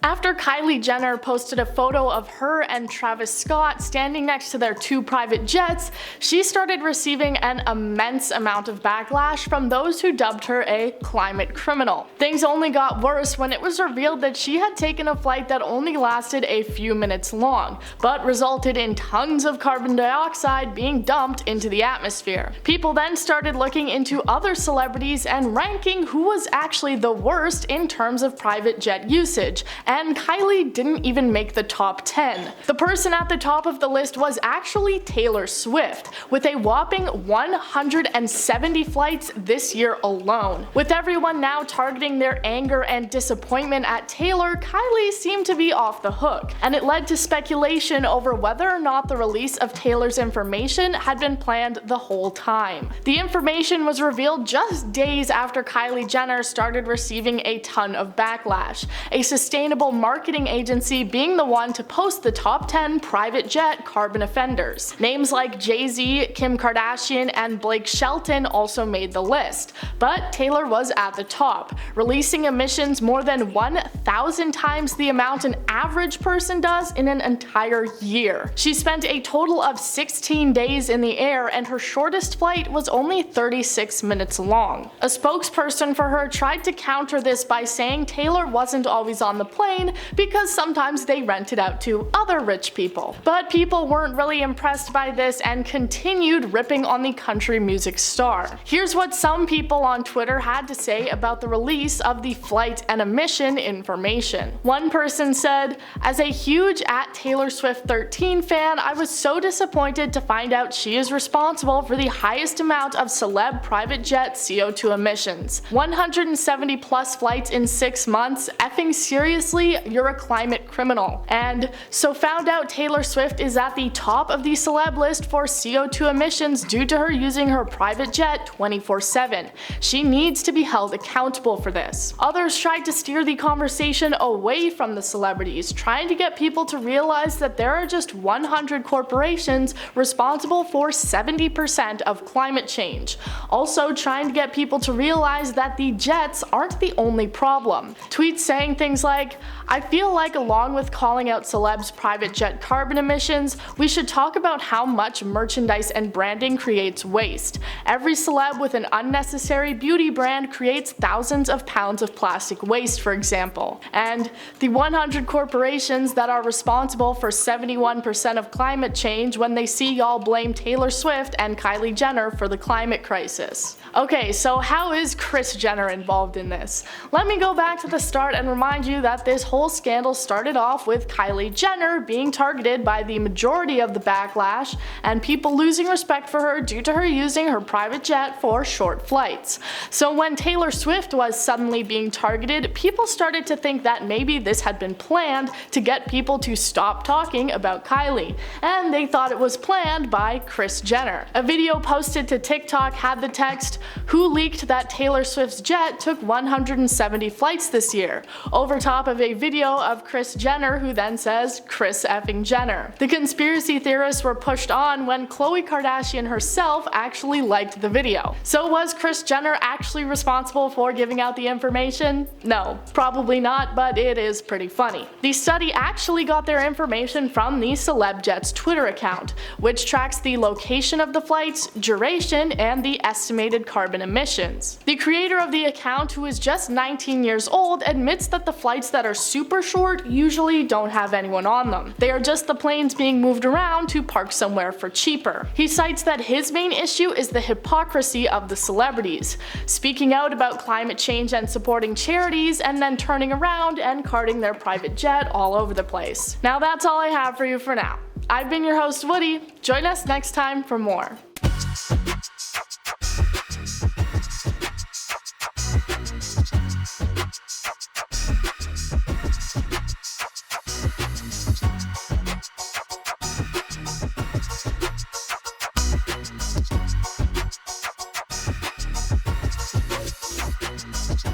After Kylie Jenner posted a photo of her and Travis Scott standing next to their two private jets, she started receiving an immense amount of backlash from those who dubbed her a climate criminal. Things only got worse when it was revealed that she had taken a flight that only lasted a few minutes long, but resulted in tons of carbon dioxide being dumped into the atmosphere. People then started looking into other celebrities and ranking who was actually the worst in terms of private jet usage, and Kylie didn't even make the top 10. The person at the top of the list was actually Taylor Swift, with a whopping 170 flights this year alone. With everyone now targeting their anger and disappointment at Taylor, Kylie seemed to be off the hook, and it led to speculation over whether or not the release of Taylor's information had been planned the whole time. The information was revealed just days after Kylie Jenner started receiving a ton of backlash, a sustainable marketing agency being the one to post the top 10 private jet carbon offenders. Names like Jay-Z, Kim Kardashian, and Blake Shelton also made the list, but Taylor was at the top, releasing emissions more than 1,000 times the amount an average person does in an entire year. She spent a total of 16 days in the air, and her shortest flight was only 36 minutes long. A spokesperson for her tried to counter this by saying Taylor wasn't always on the plane because sometimes they rented out to other rich people. But people weren't really impressed by this and continued ripping on the country music star. Here's what some people on Twitter had to say about the release of the flight and emission information. One person said, "As a huge Taylor Swift 13 fan, I was so disappointed to find out she is responsible for the highest amount of celeb private jet CO2 emissions. 170 plus flights in 6 months? Effing seriously? You're a climate criminal." And so found out Taylor Swift is at the top of the celeb list for CO2 emissions due to her using her private jet 24/7. She needs to be held accountable for this. Others tried to steer the conversation away from the celebrities, trying to get people to realize that there are just 100 corporations responsible for 70% of climate change. Also trying to get people to realize that the jets aren't the only problem. Tweets saying things like, "I feel like along with calling out celebs' private jet carbon emissions, we should talk about how much merchandise and branding creates waste. Every celeb with an unnecessary beauty brand creates thousands of pounds of plastic waste, for example. And the 100 corporations that are responsible for 71% of climate change when they see y'all blame Taylor Swift and Kylie Jenner for the climate crisis." Okay, so how is Kris Jenner involved in this? Let me go back to the start and remind you that this whole scandal started off with Kylie Jenner being targeted by the majority of the backlash and people losing respect for her due to her using her private jet for short flights. So when Taylor Swift was suddenly being targeted, people started to think that maybe this had been planned to get people to stop talking about Kylie, and they thought it was planned by Kris Jenner. A video posted to TikTok had the text, "Who leaked that Taylor Swift's jet took 170 flights this year?" over top of a video of Kris Jenner, who then says, "Kris effing Jenner." The conspiracy theorists were pushed on when Khloe Kardashian herself actually liked the video. So was Kris Jenner actually responsible for giving out the information? No, probably not, but it is pretty funny. The study actually got their information from the CelebJet's Twitter account, which tracks the location of the flights, duration, and the estimated carbon emissions. The creator of the account, who is just 19 years old, admits that the flights that are super short usually don't have anyone on them. They are just the planes being moved around to park somewhere for cheaper. He cites that his main issue is the hypocrisy of the celebrities, speaking out about climate change and supporting charities, and then turning around and carting their private jet all over the place. Now that's all I have for you for now. I've been your host Woody. Join us next time for more.